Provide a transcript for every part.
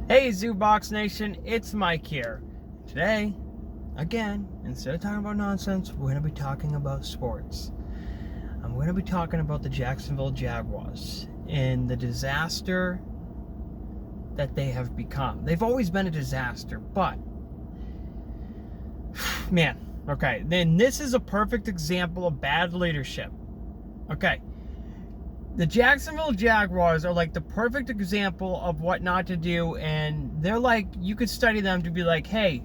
Hey Zoobox Nation, it's Mike here. Today, again, instead of talking about nonsense, we're going to be talking about sports. I'm going to be talking about the Jacksonville Jaguars and the disaster that they have become. They've always been a disaster, but, man, okay, then this is a perfect example of bad leadership. Okay. The Jacksonville Jaguars are like the perfect example of what not to do, and they're like, you could study them to be like, hey,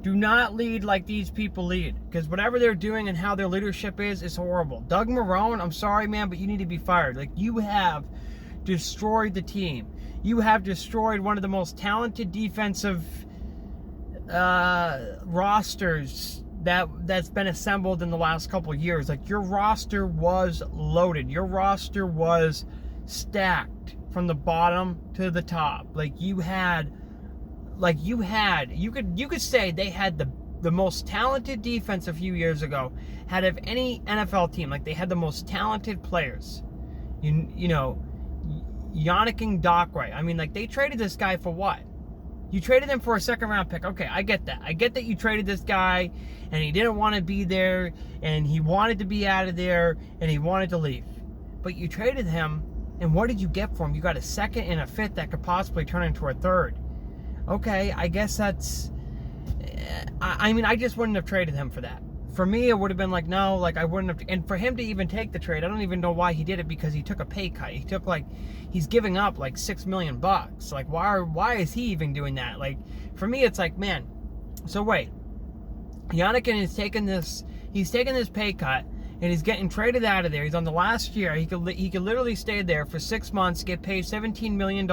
do not lead like these people lead, because whatever they're doing and how their leadership is horrible. Doug Marrone, I'm sorry, man, but you need to be fired. Like, you have destroyed the team. You have destroyed one of the most talented defensive rosters that's been assembled in the last couple of years. Like, your roster was loaded. Your roster was stacked from the bottom to the top. You could say they had the most talented defense a few years ago out of any NFL team. Like, they had the most talented players. You know, Yannick Ngakoue. I mean, like, they traded this guy for what? You traded him for a second-round pick. Okay, I get that. I get that you traded this guy, and he didn't want to be there, and he wanted to be out of there, and he wanted to leave. But you traded him, and what did you get for him? You got a second and a fifth that could possibly turn into a third. Okay, I guess that's... I mean, I just wouldn't have traded him for that. For me, it would have been like, no, like, I wouldn't have... And for him to even take the trade, I don't even know why he did it, because he took a pay cut. He took, like... He's giving up, like, $6 million. Like, why is he even doing that? Like, for me, it's like, man... So, wait. Yannick is taking this... He's taking this pay cut, and he's getting traded out of there. He's on the last year. He could literally stay there for 6 months, get paid $17 million,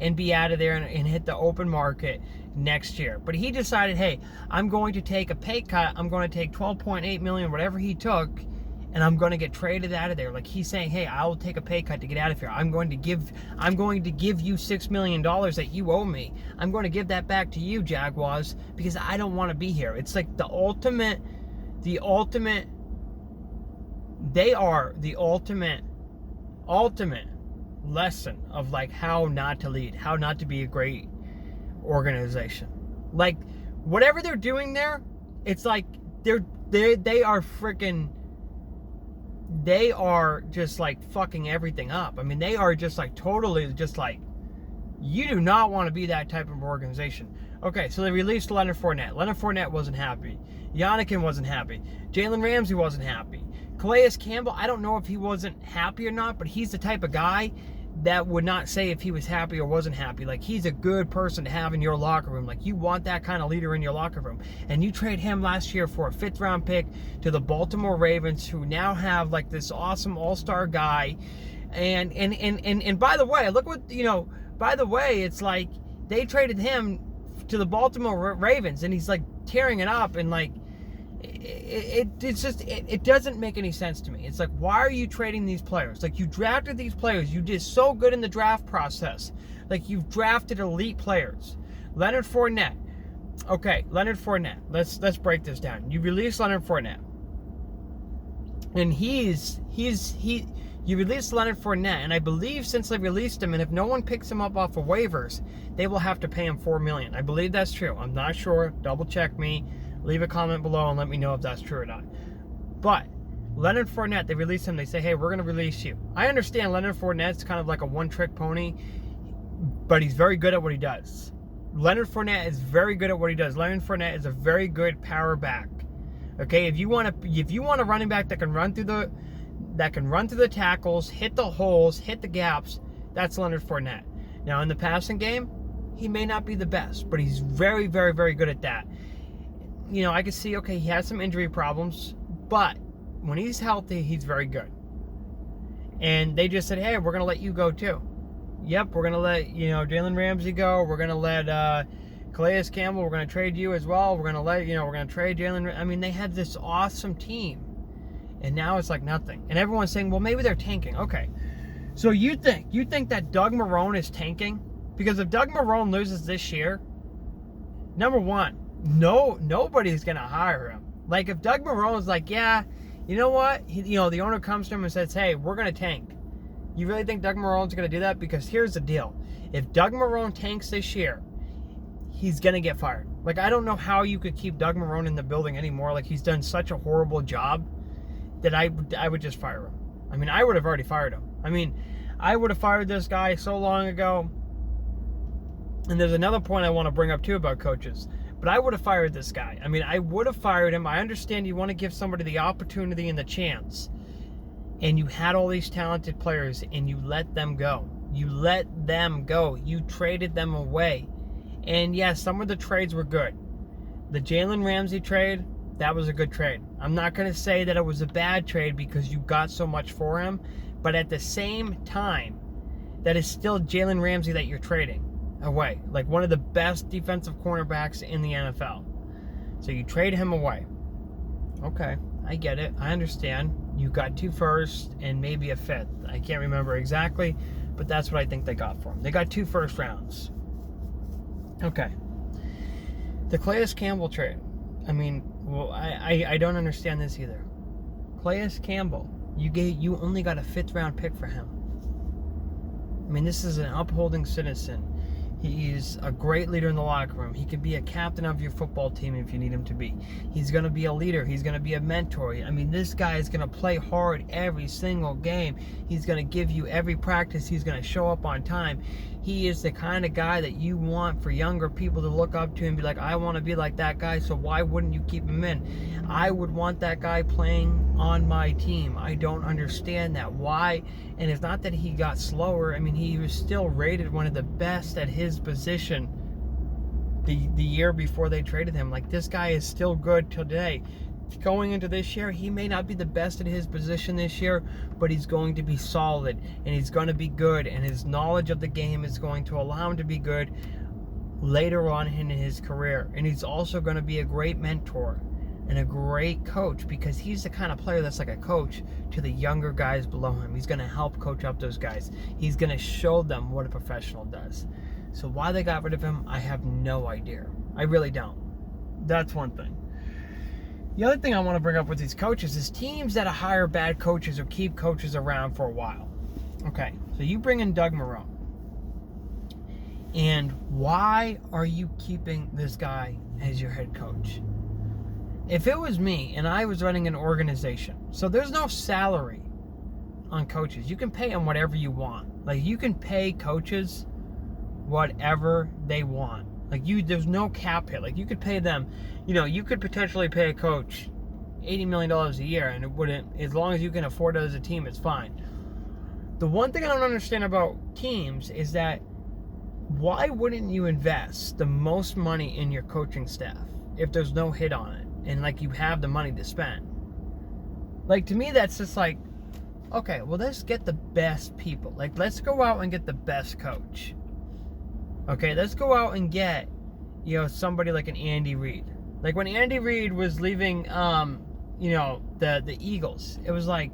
and be out of there and hit the open market next year. But he decided, hey, I'm going to take a pay cut. I'm going to take $12.8 million, whatever he took, and I'm going to get traded out of there. Like, he's saying, hey, I'll take a pay cut to get out of here. I'm going to give you $6 million that you owe me. I'm going to give that back to you, Jaguars, because I don't want to be here. It's like the ultimate, they are the ultimate lesson of, like, how not to lead, how not to be a great organization. Like, whatever they're doing there, it's like they are just like fucking everything up. I mean, they are just like totally just like, you do not want to be that type of organization. Okay, so they released Leonard Fournette. Leonard Fournette wasn't happy. Yannick wasn't happy. Jalen Ramsey wasn't happy. Calais Campbell, I don't know if he wasn't happy or not, but he's the type of guy that would not say if he was happy or wasn't happy. Like, he's a good person to have in your locker room. Like, you want that kind of leader in your locker room. And you trade him last year for a 5th-round pick to the Baltimore Ravens, who now have, like, this awesome all-star guy. And by the way, look what, by the way, it's like they traded him to the Baltimore Ravens, and he's, like, tearing it up, and, like, it doesn't make any sense to me. It's like, why are you trading these players? Like, you drafted these players. You did so good in the draft process. Like, you've drafted elite players. Leonard Fournette. Okay, Leonard Fournette. Let's break this down. You release Leonard Fournette. And you released Leonard Fournette, and I believe since they released him, and if no one picks him up off of waivers, they will have to pay him $4 million. I believe that's true. I'm not sure. Double check me. Leave a comment below and let me know if that's true or not. But Leonard Fournette, they release him. They say, hey, we're going to release you. I understand Leonard Fournette's kind of like a one-trick pony, but he's very good at what he does. Leonard Fournette is very good at what he does. Leonard Fournette is a very good power back. Okay, if you want a running back that can run through the tackles, hit the holes, hit the gaps, that's Leonard Fournette. Now, in the passing game, he may not be the best, but he's very, very, very good at that. I can see, okay, he has some injury problems, but when he's healthy, he's very good. And they just said, hey, we're going to let you go too. Yep, we're going to let, Jalen Ramsey go. We're going to let Calais Campbell, we're going to trade you as well. We're going to let, we're going to trade Jalen. I mean, they had this awesome team. And now it's like nothing. And everyone's saying, well, maybe they're tanking. Okay. So you think that Doug Marrone is tanking? Because if Doug Marrone loses this year, number one, nobody's going to hire him. Like, if Doug Marrone's like, yeah, you know what? The owner comes to him and says, hey, we're going to tank. You really think Doug Marrone's going to do that? Because here's the deal. If Doug Marrone tanks this year, he's going to get fired. Like, I don't know how you could keep Doug Marrone in the building anymore. Like, he's done such a horrible job that I would just fire him. I mean, I would have already fired him. I mean, I would have fired this guy so long ago. And there's another point I want to bring up, too, about coaches. But I would have fired this guy. I mean, I would have fired him. I understand you want to give somebody the opportunity and the chance. And you had all these talented players, and you let them go. You let them go. You traded them away. And yes, some of the trades were good. The Jalen Ramsey trade, that was a good trade. I'm not going to say that it was a bad trade because you got so much for him. But at the same time, that is still Jalen Ramsey that you're trading away. Like one of the best defensive cornerbacks in the NFL. So you trade him away. Okay, I get it. I understand. You got 2 firsts and maybe a 5th. I can't remember exactly, but that's what I think they got for him. They got 2 first rounds. Okay. The Calais Campbell trade. I mean, well, I don't understand this either. Calais Campbell, you only got a 5th round pick for him. I mean, this is an upholding citizen. He's a great leader in the locker room. He could be a captain of your football team if you need him to be. He's going to be a leader. He's going to be a mentor. I mean, this guy is going to play hard every single game. He's going to give you every practice. He's going to show up on time. He is the kind of guy that you want for younger people to look up to and be like, I want to be like that guy, so why wouldn't you keep him in? I would want that guy playing on my team. I don't understand that. Why? And it's not that he got slower. I mean, he was still rated one of the best at his position the year before they traded him. Like, this guy is still good today. Going into this year, he may not be the best at his position this year, but he's going to be solid, and he's going to be good, and his knowledge of the game is going to allow him to be good later on in his career. And he's also going to be a great mentor and a great coach, because he's the kind of player that's like a coach to the younger guys below him. He's going to help coach up those guys. He's going to show them what a professional does. So why they got rid of him, I have no idea. I really don't. That's one thing. The other thing I want to bring up with these coaches is teams that hire bad coaches or keep coaches around for a while. Okay, so you bring in Doug Marrone. And why are you keeping this guy as your head coach? If it was me and I was running an organization, so there's no salary on coaches. You can pay them whatever you want. Like, you can pay coaches whatever they want. Like, there's no cap hit. Like, you could pay them, you could potentially pay a coach $80 million a year, and it wouldn't, as long as you can afford it as a team, it's fine. The one thing I don't understand about teams is that why wouldn't you invest the most money in your coaching staff if there's no hit on it and, like, you have the money to spend? Like, to me, that's just like, okay, well, let's get the best people. Like, let's go out and get the best coach. Okay, let's go out and get, somebody like an Andy Reid. Like, when Andy Reid was leaving, the Eagles, it was like,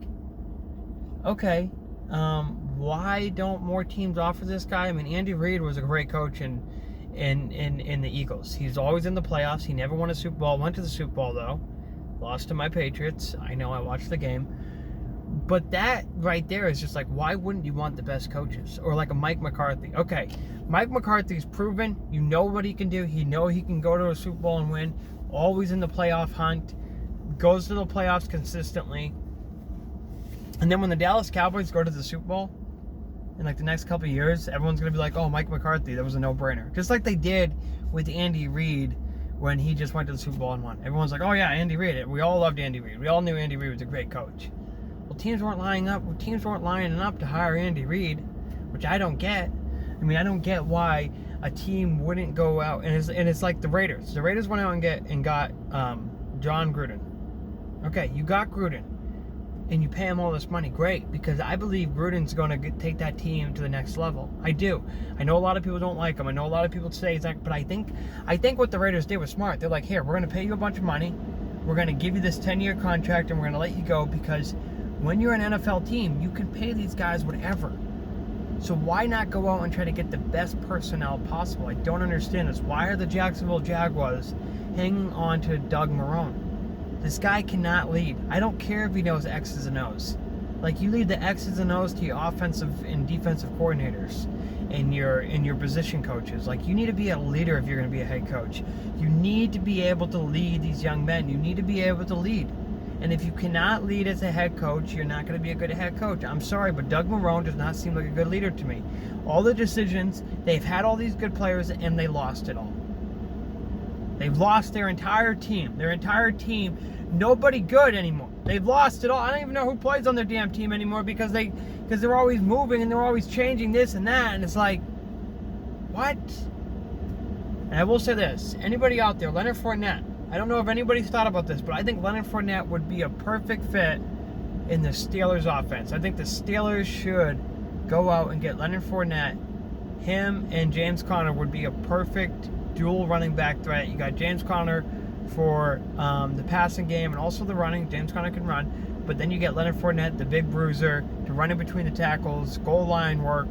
okay, why don't more teams offer this guy? I mean, Andy Reid was a great coach in the Eagles. He's always in the playoffs. He never won a Super Bowl. Went to the Super Bowl, though. Lost to my Patriots. I know, I watched the game. But that right there is just like, why wouldn't you want the best coaches? Or like a Mike McCarthy. Okay, Mike McCarthy's proven. You know what he can do. He can go to a Super Bowl and win. Always in the playoff hunt. Goes to the playoffs consistently. And then when the Dallas Cowboys go to the Super Bowl in like the next couple of years, everyone's going to be like, oh, Mike McCarthy, that was a no-brainer. Just like they did with Andy Reid when he just went to the Super Bowl and won. Everyone's like, oh yeah, Andy Reid. We all loved Andy Reid. We all knew Andy Reid was a great coach. Well, teams weren't lining up to hire Andy Reid, which I don't get. I mean, I don't get why a team wouldn't go out, and it's like the Raiders. The Raiders went out and got John Gruden. Okay, you got Gruden, and you pay him all this money. Great, because I believe Gruden's going to take that team to the next level. I do. I know a lot of people don't like him. I know a lot of people say he's like, but I think what the Raiders did was smart. They're like, here, we're going to pay you a bunch of money. We're going to give you this 10-year contract, and we're going to let you go, because when you're an NFL team, you can pay these guys whatever. So why not go out and try to get the best personnel possible? I don't understand this. Why are the Jacksonville Jaguars hanging on to Doug Marrone? This guy cannot lead. I don't care if he knows X's and O's. Like, you lead the X's and O's to your offensive and defensive coordinators. and your position coaches. Like, you need to be a leader if you're going to be a head coach. You need to be able to lead these young men. You need to be able to lead. And if you cannot lead as a head coach, you're not going to be a good head coach. I'm sorry, but Doug Marrone does not seem like a good leader to me. All the decisions, they've had all these good players, and they lost it all. They've lost their entire team. Nobody good anymore. They've lost it all. I don't even know who plays on their damn team anymore because they're always moving and they're always changing this and that. And it's like, what? And I will say this. Anybody out there, Leonard Fournette, I don't know if anybody's thought about this, but I think Leonard Fournette would be a perfect fit in the Steelers offense. I think the Steelers should go out and get Leonard Fournette. Him and James Conner would be a perfect dual running back threat. You got James Conner for the passing game and also the running. James Conner can run. But then you get Leonard Fournette, the big bruiser, to run in between the tackles, goal line work.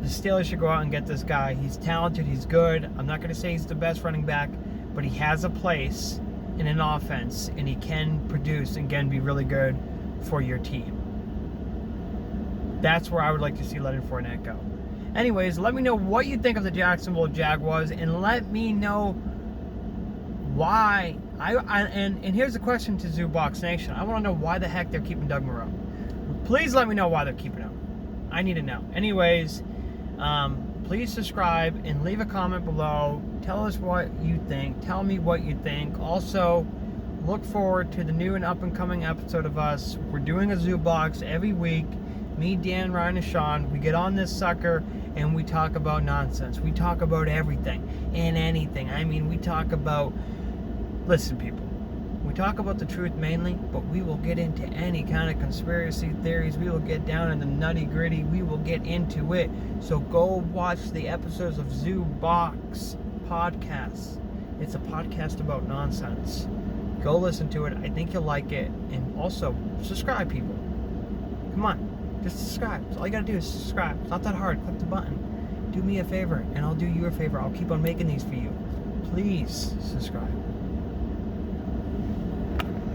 The Steelers should go out and get this guy. He's talented. He's good. I'm not going to say he's the best running back, but he has a place in an offense, and he can produce and can be really good for your team. That's where I would like to see Leonard Fournette go. Anyways, let me know what you think of the Jacksonville Jaguars, and let me know why. And here's the question to Zoobox Nation. I want to know why the heck they're keeping Doug Marrone. Please let me know why they're keeping him. I need to know. Anyways, please subscribe and leave a comment below. Tell us what you think. Tell me what you think. Also, look forward to the new and up-and-coming episode of us. We're doing a Zoobox every week. Me, Dan, Ryan, and Sean. We get on this sucker and we talk about nonsense. We talk about everything and anything. I mean, we talk about... Listen, people. We talk about the truth mainly, but we will get into any kind of conspiracy theories. We will get down in the nitty-gritty. We will get into it. So go watch the episodes of Zoobox Podcasts. It's a podcast about nonsense. Go listen to it. I think you'll like it. And also, subscribe, people. Come on. Just subscribe. All you gotta do is subscribe. It's not that hard. Click the button. Do me a favor, and I'll do you a favor. I'll keep on making these for you. Please subscribe.